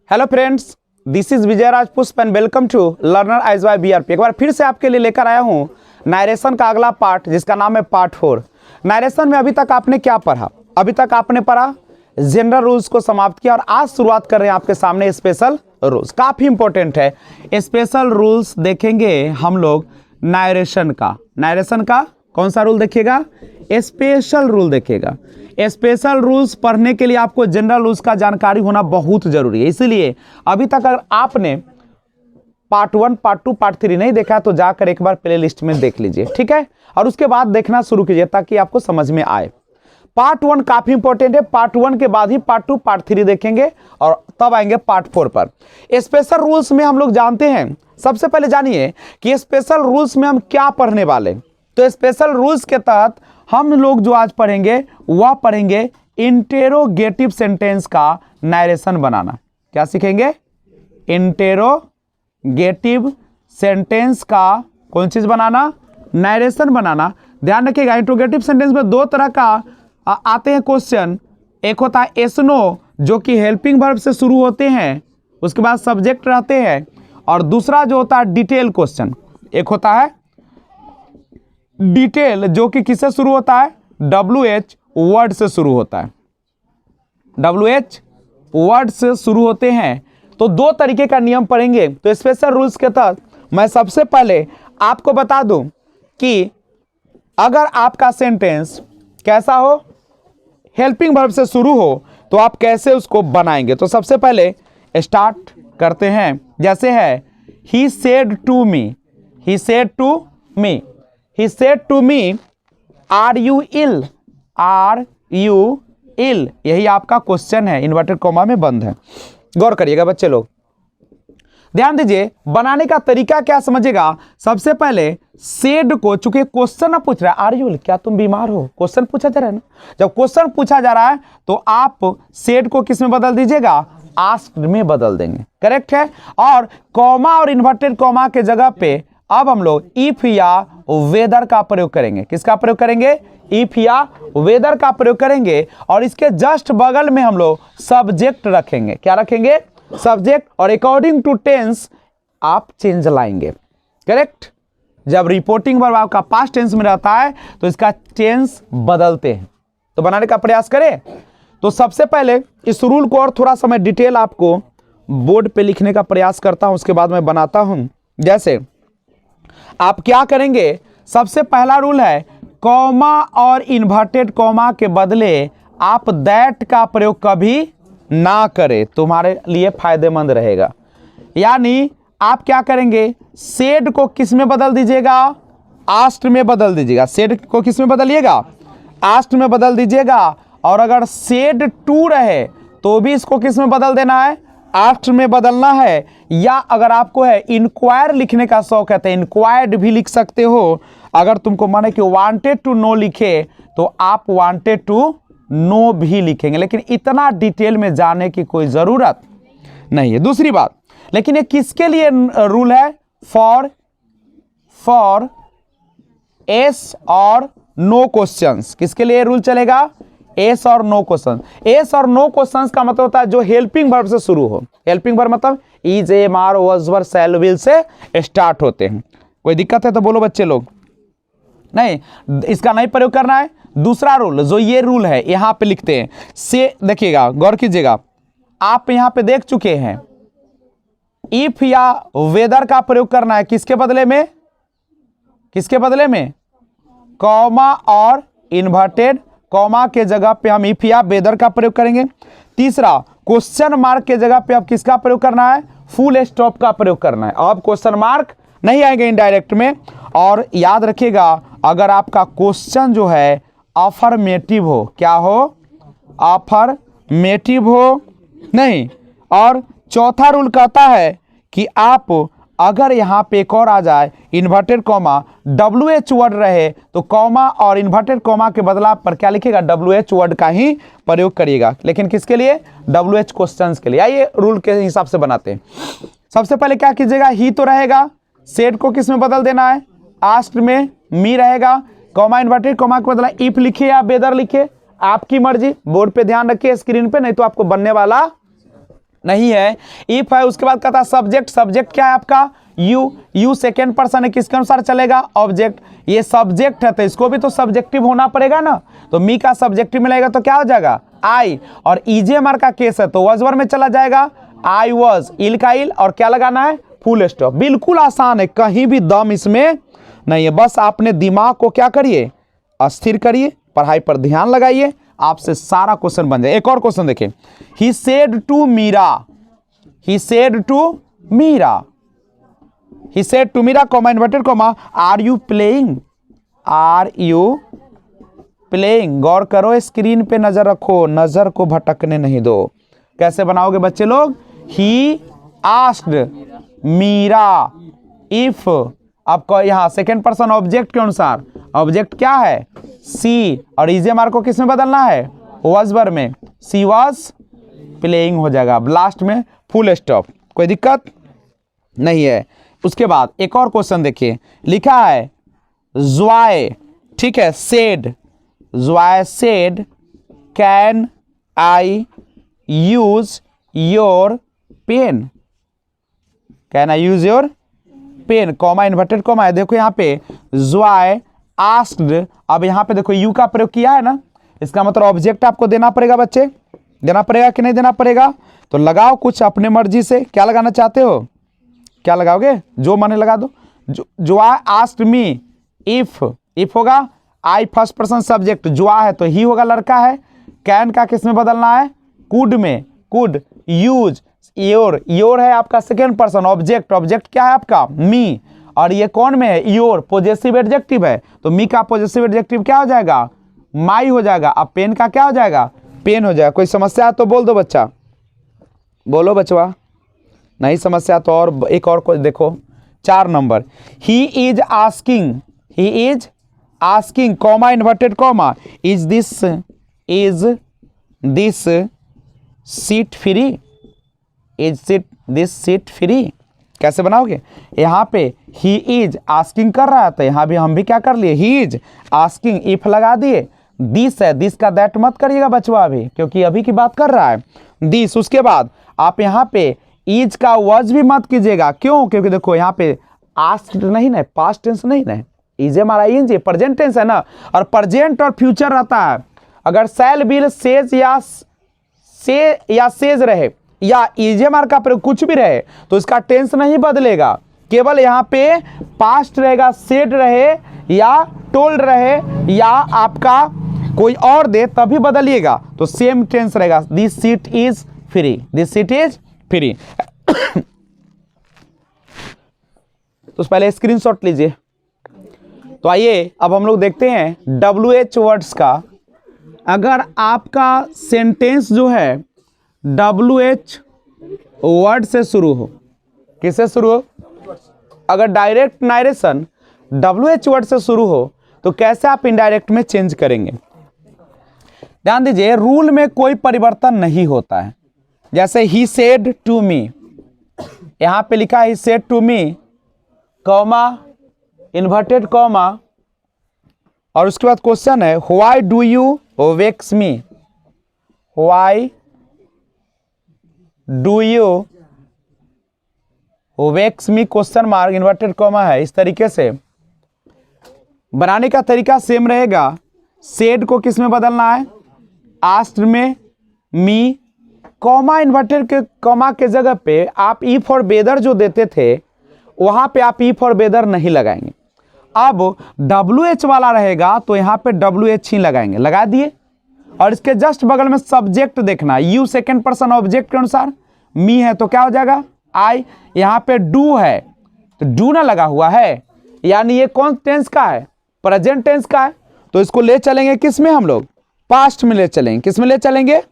Hello friends, this is Vijay Raj Pushp and welcome to learner eyes by BRP. एक बार फिर से आपके लिए लेकर आया हूँ नारेशन का अगला पार्ट, जिसका नाम है पार्ट 4। नारेशन में अभी तक आपने क्या पढ़ा? अभी तक आपने पढ़ा जनरल रूल्स को समाप्त किया और आज शुरुआत कर रहे हैं आपके सामने स्पेशल रूल्स। काफ़ी इंपॉर्टेंट है। स्पेशल रूल्स देखेंगे हम लोग नारेशन का। नारेशन का कौन सा रूल देखिएगा? स्पेशल रूल देखिएगा। स्पेशल रूल्स पढ़ने के लिए आपको जनरल रूल्स का जानकारी होना बहुत जरूरी है। इसीलिए अभी तक अगर आपने पार्ट 1, पार्ट 2, पार्ट 3 नहीं देखा तो जाकर एक बार प्ले लिस्ट में देख लीजिए, ठीक है? और उसके बाद देखना शुरू कीजिए ताकि आपको समझ में आए। पार्ट 1 काफी इंपॉर्टेंट है। पार्ट 1 के बाद ही पार्ट 2, पार्ट 3 देखेंगे और तब आएंगे पार्ट 4 पर। स्पेशल रूल्स में हम लोग जानते हैं, सबसे पहले जानिए कि स्पेशल रूल्स में हम क्या पढ़ने वाले। तो स्पेशल रूल्स के तहत हम लोग जो आज पढ़ेंगे वह पढ़ेंगे इंटेरोगेटिव सेंटेंस का नारेशन बनाना। क्या सीखेंगे? इंटेरोगेटिव सेंटेंस का कौन चीज बनाना? नारेशन बनाना। ध्यान रखिएगा, इंटेरोगेटिव सेंटेंस में दो तरह का आते हैं क्वेश्चन। एक होता है एस नो, जो कि हेल्पिंग वर्ब से शुरू होते हैं, उसके बाद सब्जेक्ट रहते हैं, और दूसरा जो होता है डिटेल क्वेश्चन। एक होता है डिटेल, जो कि किससे शुरू होता है? WH वर्ड से शुरू होता है। WH वर्ड से शुरू होते हैं। तो दो तरीके का नियम पढ़ेंगे। तो स्पेशल रूल्स के तहत मैं सबसे पहले आपको बता दूं कि अगर आपका सेंटेंस कैसा हो, हेल्पिंग वर्ब से शुरू हो, तो आप कैसे उसको बनाएंगे। तो सबसे पहले स्टार्ट करते हैं। जैसे है he said to me, he said to me, he said to me, are you ill? Are you ill? यही आपका क्वेश्चन है, इन्वर्टेड कॉमा में बंद है। गौर करिएगा बच्चे लोग, ध्यान दीजिए। बनाने का तरीका क्या समझिएगा। सबसे पहले सेड को, चूंकि क्वेश्चन ना पूछ रहा है, आर यू, क्या तुम बीमार हो, क्वेश्चन पूछा जा रहा है ना। जब क्वेश्चन पूछा जा रहा है तो आप सेड को किस में बदल दीजिएगा? आस्क्ड में बदल देंगे। करेक्ट है। और कॉमा और इन्वर्टेड कॉमा के जगह पे अब हम लोग इफ या वेदर का प्रयोग करेंगे। किसका प्रयोग करेंगे? इफ या वेदर का प्रयोग करेंगे। और इसके जस्ट बगल में हम लोग सब्जेक्ट रखेंगे। क्या रखेंगे? सब्जेक्ट। और अकॉर्डिंग टू टेंस आप चेंज लाएंगे। करेक्ट। जब रिपोर्टिंग वर्ब आपका पास्ट टेंस में रहता है तो इसका टेंस बदलते हैं। तो बनाने का प्रयास करें। तो सबसे पहले इस रूल को और थोड़ा सा मैं डिटेल आपको बोर्ड पे लिखने का प्रयास करता हूं, उसके बाद मैं बनाता हूं। जैसे आप क्या करेंगे? सबसे पहला रूल है कॉमा और इन्वर्टेड कॉमा के बदले आप दैट का प्रयोग कभी ना करें, तुम्हारे लिए फायदेमंद रहेगा। यानी आप क्या करेंगे? सेड को किस में बदल दीजिएगा? आस्ट में बदल दीजिएगा। सेड को किस में बदलिएगा? आस्ट में बदल दीजिएगा। और अगर सेड टू रहे तो भी इसको किस में बदल देना है? आस्ट में बदलना है। या अगर आपको है इंक्वायर लिखने का शौक है तो इंक्वायर्ड भी लिख सकते हो। अगर तुमको माने कि वांटेड टू नो लिखे तो आप वांटेड टू नो भी लिखेंगे, लेकिन इतना डिटेल में जाने की कोई जरूरत नहीं है। दूसरी बात, लेकिन ये किसके लिए रूल है? फॉर एस और नो क्वेश्चंस। किसके लिए रूल चलेगा? एस और नो क्वेश्चन। एस और नो क्वेश्चंस का मतलब होता है जो हेल्पिंग वर्ब से शुरू हो। हेल्पिंग वर्ब मतलब is, am, are, was, were, shall, will से स्टार्ट होते हैं। कोई दिक्कत है तो बोलो बच्चे लोग। नहीं, इसका नहीं प्रयोग करना है। दूसरा रूल, जो ये रूल है यहां पे लिखते हैं से, देखिएगा, गौर कीजिएगा। आप यहां पे देख चुके हैं इफ या वेदर का प्रयोग करना है। किसके बदले में? किसके बदले में? कॉमा और इन्वर्टेड कॉमा के जगह पे हम इफ या वेदर का प्रयोग करेंगे। तीसरा, क्वेश्चन मार्क के जगह पे अब किसका प्रयोग करना है? फुल स्टॉप का प्रयोग करना है। अब क्वेश्चन मार्क नहीं आएंगे इनडायरेक्ट में। और याद रखिएगा, अगर आपका क्वेश्चन जो है अफर्मेटिव हो, क्या हो? अफर्मेटिव हो नहीं। और चौथा रूल कहता है कि आप अगर यहां पे एक और आ जाए इन्वर्टेड कॉमा, WH वर्ड रहे तो कॉमा और इन्वर्टेड कॉमा के बदलाव पर क्या लिखेगा? WH वर्ड का ही प्रयोग करिएगा। लेकिन किसके लिए? WH क्वेश्चंस के लिए। आइए रूल के हिसाब से बनाते हैं। सबसे पहले क्या कीजिएगा? ही तो रहेगा, सेड को किस में बदल देना है? आस्ट में। मी रहेगा, कॉमा इन्वर्टेड कॉमा के बदला इफ लिखिए या वेदर लिखिए, आपकी मर्जी। बोर्ड पे ध्यान रखिए, स्क्रीन पे, नहीं तो आपको बनने वाला नहीं है। इफ है, उसके बाद कहता है सब्जेक्ट, सब्जेक्ट क्या है आपका यू सेकेंड पर्सन है, किसके अनुसार चलेगा ऑब्जेक्ट, ये सब्जेक्ट है तो इसको भी तो सब्जेक्टिव होना पड़ेगा ना, तो मी का सब्जेक्टिव मिलेगा तो क्या हो जाएगा आई, और ईजेएमआर का केस है तो वॉज वर्ब में चला जाएगा आई वॉज, इल का इल, और क्या लगाना है फुल स्टॉप। बिल्कुल आसान है, कहीं भी दम इसमें नहीं है, बस आपने दिमाग को क्या करिए अस्थिर करिए, पढ़ाई पर ध्यान लगाइए, आपसे सारा क्वेश्चन बन जाए। एक और क्वेश्चन देखिए, he said to Meera, he said to Meera, he said to Meera comma inverted comma are you playing, are you playing. गौर करो, स्क्रीन पे नजर रखो, नजर को भटकने नहीं दो। कैसे बनाओगे बच्चे लोग, ही आस्क्ड मीरा इफ, आपको यहाँ सेकेंड पर्सन ऑब्जेक्ट के अनुसार, ऑब्जेक्ट क्या है सी, और ईजेएमआर को किस में बदलना है वाज वर्ब में, सी वाज प्लेइंग हो जाएगा, लास्ट में फुल स्टॉप, कोई दिक्कत नहीं है। उसके बाद एक और क्वेश्चन देखिए, लिखा है ज़्वाय, ठीक है, सेड, ज़्वाय said can I use your pen, can I use your pen, comma inverted comma है। देखो यहाँ पे ज़्वाय आस्क्ड, अब यहाँ पे देखो यू का प्रयोग किया है ना, इसका मतलब ऑब्जेक्ट आपको देना पड़ेगा बच्चे, देना पड़ेगा कि नहीं देना पड़ेगा, तो लगाओ कुछ अपने मर्जी से, क्या लगाना चाहते हो, क्या लगाओगे जो मन लगा दो। जो आस्क्ड मी इफ, इफ होगा आई फर्स्ट पर्सन सब्जेक्ट, जो है तो ही होगा लड़का है, कैन का किस में बदलना है कुड में, कुड, यूज योर, योर है आपका सेकेंड पर्सन ऑब्जेक्ट, ऑब्जेक्ट क्या है आपका मी, और ये कौन में है योर, पॉजेसिव एडजेक्टिव है, तो मी का पॉजेसिव एडजेक्टिव क्या हो जाएगा माई हो जाएगा, अब पेन का क्या हो जाएगा पेन हो जाएगा। कोई समस्या तो बोल दो बच्चा, बोलो बचवा, नहीं समस्या तो और एक और कोई देखो 4 number, he is asking, he is asking comma inverted comma is this seat free, is this seat free, कैसे बनाओगे, यहाँ पे ही इज आस्किंग कर रहा है तो यहाँ भी हम भी क्या कर लिए ही इज आस्किंग, इफ लगा दिए, दिस है, दिस का दैट मत करिएगा बचवा अभी, क्योंकि अभी की बात कर रहा है दिस। उसके बाद आप यहाँ पे इज का वॉज भी मत कीजिएगा, क्यों, क्योंकि देखो यहाँ पे आस्क्ड नहीं ना, पास्ट टेंस नहीं ना, इज हमारा इंज प्रेजेंट टेंस है ना, और प्रेजेंट और फ्यूचर रहता है, अगर शैल विल सेज या सेज रहे या इजेमार का प्रयोग कुछ भी रहे तो इसका टेंस नहीं बदलेगा, केवल यहाँ पे पास्ट रहेगा, सेड रहे या टोल्ड रहे या आपका कोई और दे तभी बदलिएगा, तो सेम टेंस रहेगा, this seat is free, this seat is free. तो पहले स्क्रीनशॉट लीजिए। तो आइए अब हम लोग देखते हैं WH वर्ड्स का। अगर आपका सेंटेंस जो है WH वर्ड से शुरू हो, किससे शुरू हो, अगर डायरेक्ट नारेशन WH वर्ड से शुरू हो तो कैसे आप इनडायरेक्ट में चेंज करेंगे। ध्यान दीजिए, रूल में कोई परिवर्तन नहीं होता है। जैसे ही सेड टू मी, यहां पे लिखा है he said to me comma inverted comma, और उसके बाद क्वेश्चन है why do you vex me, why do you vex me question mark inverted comma है। इस तरीके से बनाने का तरीका सेम रहेगा। सेड को किस में बदलना है, आस्क्ड में, मी, कॉमा इन्वर्टेड के कॉमा के जगह पे आप इफ और वेदर जो देते थे वहां पे आप इफ और वेदर नहीं लगाएंगे। अब WH वाला रहेगा तो यहाँ पे WH ही लगाएंगे, लगा दिए, और इसके जस्ट बगल में सब्जेक्ट देखना, यू सेकेंड पर्सन ऑब्जेक्ट के अनुसार, मी है तो क्या हो जाएगा आई, यहाँ पे डू है तो डू ना लगा हुआ है, यानी ये कौन टेंस का है, प्रेजेंट टेंस का है, तो इसको ले चलेंगे किस में हम लोग, पास्ट में ले चलेंगे। किस में ले चलेंगे,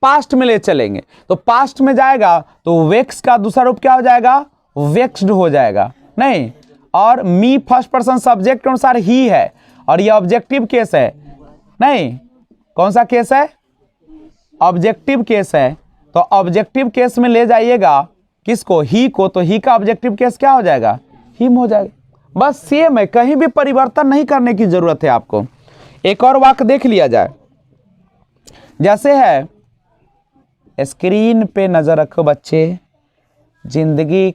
पास्ट में ले चलेंगे। तो पास्ट में जाएगा तो वेक्स का दूसरा रूप क्या हो जाएगा, वेक्स्ड हो जाएगा, नहीं, और मी फर्स्ट पर्सन सब्जेक्ट के अनुसार ही है, और ये ऑब्जेक्टिव केस है, नहीं, कौन सा केस है, ऑब्जेक्टिव केस है, तो ऑब्जेक्टिव केस में ले जाइएगा किसको, ही को, तो ही का ऑब्जेक्टिव केस क्या हो जाएगा, हिम हो जाएगा। बस सेम है, कहीं भी परिवर्तन नहीं करने की जरूरत है आपको। एक और वाक्य देख लिया जाए, जैसे है स्क्रीन पे नजर रखो बच्चे। जिंदगी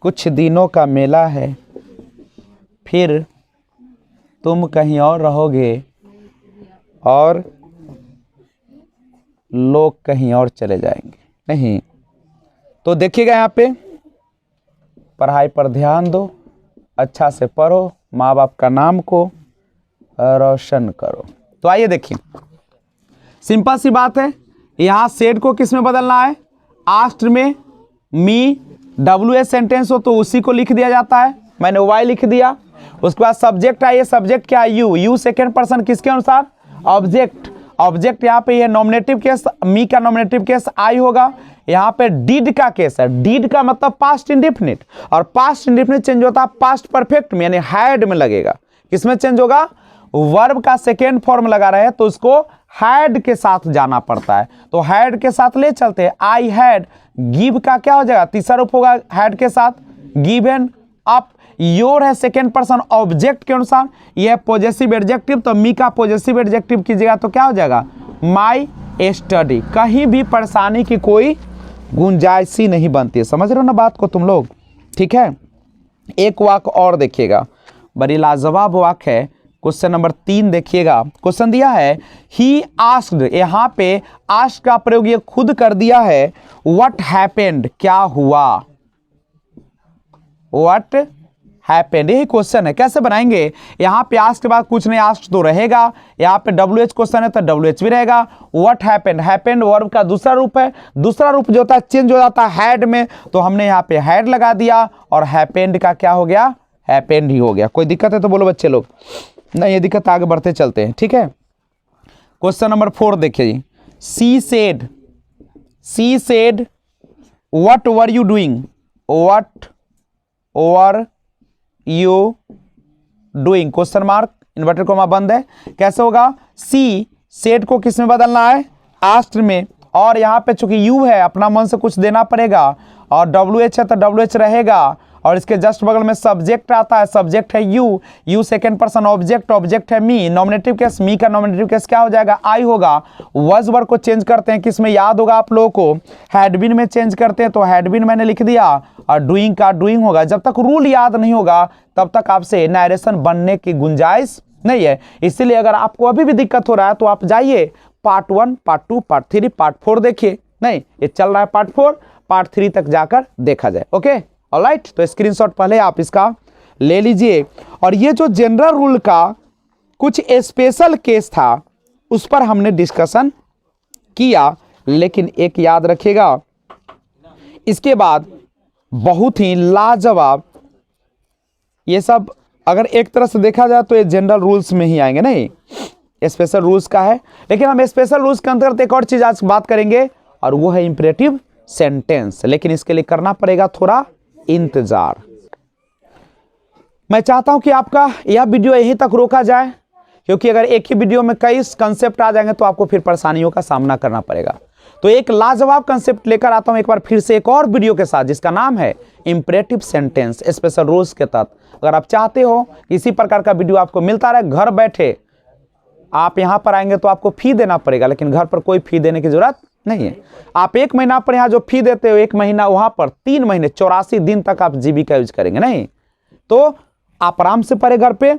कुछ दिनों का मेला है, फिर तुम कहीं और रहोगे और लोग कहीं और चले जाएंगे। नहीं तो देखिएगा यहाँ पे, पढ़ाई पर ध्यान दो, अच्छा से पढ़ो, माँ बाप का नाम को रोशन करो। तो आइए देखिए, सिंपल सी बात है, यहाँ सेड को किस में बदलना है, आस्ट में। मी WH सेंटेंस हो तो उसी को लिख दिया जाता है, मैंने वाई लिख दिया। उसके बाद सब्जेक्ट आइए, सब्जेक्ट क्या है, यू सेकेंड पर्सन किसके अनुसार, ऑब्जेक्ट। ऑब्जेक्ट यहाँ पे ये नॉमिनेटिव केस, मी का नॉमिनेटिव केस आई होगा। यहाँ पे डिड का केस है, डिड का मतलब पास्ट इंडेफिनिट, और पास्ट इंडेफिनिट चेंज होता है पास्ट परफेक्ट में, यानी हैड में लगेगा। किसमें चेंज होगा, वर्ब का सेकेंड फॉर्म लगा रहे हैं तो उसको हैड के साथ जाना पड़ता है, तो हैड के साथ ले चलते हैं। आई हैड, गिव का क्या हो जाएगा, तीसरा रूप होगा हैड के साथ, गिवन अप। योर है सेकेंड पर्सन ऑब्जेक्ट के अनुसार, यह पॉजेसिव एडजेक्टिव, तो मी का पॉजेसिव एडजेक्टिव कीजिएगा तो क्या हो जाएगा, माई स्टडी। कहीं भी परेशानी की कोई गुंजाइश ही नहीं बनती है। समझ रहे हो ना बात को तुम लोग, ठीक है। एक वाक्य और देखिएगा, बड़ी लाजवाब वाक्य है। क्वेश्चन नंबर 3 देखिएगा, क्वेश्चन दिया है ही आस्क्ड, यहाँ पे आस्क्ड का प्रयोग ये खुद कर दिया है। व्हाट हैपेंड, क्या हुआ, व्हाट हैपेंड, यही क्वेश्चन है। कैसे बनाएंगे, यहाँ पे आस्क्ड के बाद कुछ नहीं, आस्क्ड तो रहेगा। यहाँ पे WH क्वेश्चन है तो WH भी रहेगा। व्हाट हैपेंड, हैपेंड वर्ब का दूसरा रूप है, दूसरा रूप जो होता है चेंज हो जाता है हैड में, तो हमने यहाँ पे हैड लगा दिया और हैपेंड का क्या हो गया, हैपेंड ही हो गया। कोई दिक्कत है तो बोलो बच्चे लोग, नहीं ये दिक्कत आगे बढ़ते चलते हैं, ठीक है। क्वेश्चन नंबर 4 देखिए जी, she said what were you doing, what were you doing, question mark, inverted comma बंद है। कैसे होगा, सी सेड को किस में बदलना है, आस्क्ड में, और यहाँ पे चूंकि यू है अपना मन से कुछ देना पड़ेगा, और WH है तो WH रहेगा, और इसके जस्ट बगल में सब्जेक्ट आता है, सब्जेक्ट है you second person object, object है मी, नॉमिनेटिव केस, मी का नॉमिनेटिव केस क्या हो जाएगा, आई होगा। वॉज वर्ब को चेंज करते हैं, किसमें याद होगा आप लोगों को, हैड बीन में चेंज करते हैं, तो हैड बीन मैंने लिख दिया, और डूइंग का डूइंग होगा। जब तक रूल याद नहीं होगा तब तक आपसे नरेशन बनने की गुंजाइश नहीं है। इसीलिए अगर आपको अभी भी दिक्कत हो रहा है तो आप जाइए पार्ट 1, पार्ट 2, पार्ट 3, पार्ट 4 देखिए। नहीं ये चल रहा है पार्ट 4, पार्ट 3 तक जाकर देखा जाए। ओके ऑलराइट, तो स्क्रीनशॉट पहले आप इसका ले लीजिए। और ये जो जनरल रूल का कुछ स्पेशल केस था उस पर हमने डिस्कशन किया, लेकिन एक याद रखिएगा, इसके बाद बहुत ही लाजवाब, ये सब अगर एक तरह से देखा जाए तो ये जनरल रूल्स में ही आएंगे, नहीं स्पेशल रूल्स का है। लेकिन हम स्पेशल रूल्स के अंतर्गत एक और चीज आज बात करेंगे और वो है इंपरेटिव सेंटेंस। लेकिन इसके लिए करना पड़ेगा थोड़ा इंतजार। मैं चाहता हूं कि आपका यह वीडियो यहीं तक रोका जाए, क्योंकि अगर एक ही वीडियो में कई कंसेप्ट आ जाएंगे तो आपको फिर परेशानियों का सामना करना पड़ेगा। तो एक लाजवाब कंसेप्ट लेकर आता हूं एक बार फिर से एक और वीडियो के साथ, जिसका नाम है इंपरेटिव सेंटेंस स्पेशल रूल्स के तहत। अगर आप चाहते हो इसी प्रकार का वीडियो आपको मिलता रहे घर बैठे, आप यहां पर आएंगे तो आपको फी देना पड़ेगा, लेकिन घर पर कोई फी देने की जरूरत नहीं है। आप 1 महीना पर यहाँ जो फी देते हो 1 महीना वहां पर 3 महीने 84 दिन तक आप जीबी का यूज करेंगे। नहीं तो आप आराम से पढ़े घर पे,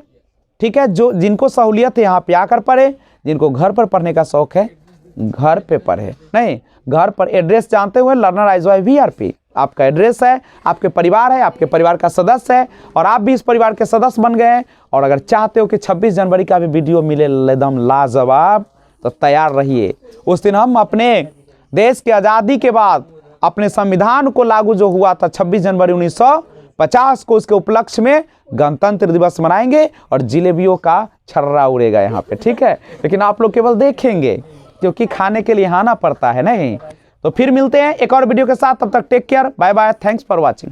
ठीक है। जो जिनको सहूलियत है यहाँ पे आकर पढ़े, जिनको घर पर पढ़ने का शौक है घर पे पढ़े। नहीं घर पर एड्रेस जानते हुए लर्नर आइज वाई VRP आपका एड्रेस है, आपके परिवार है, आपके परिवार का सदस्य है, और आप भी इस परिवार के सदस्य बन गए हैं। और अगर चाहते हो कि 26 जनवरी का भी वीडियो मिले एकदम लाजवाब, तो तैयार रहिए। उस दिन हम अपने देश की आज़ादी के बाद अपने संविधान को लागू जो हुआ था 26 जनवरी 1950 को, उसके उपलक्ष्य में गणतंत्र दिवस मनाएंगे और जिलेबियों का छर्रा उड़ेगा यहाँ पे, ठीक है। लेकिन आप लोग केवल देखेंगे, क्योंकि खाने के लिए आना पड़ता है। नहीं तो फिर मिलते हैं एक और वीडियो के साथ, तब तक take care, bye bye, thanks for watching.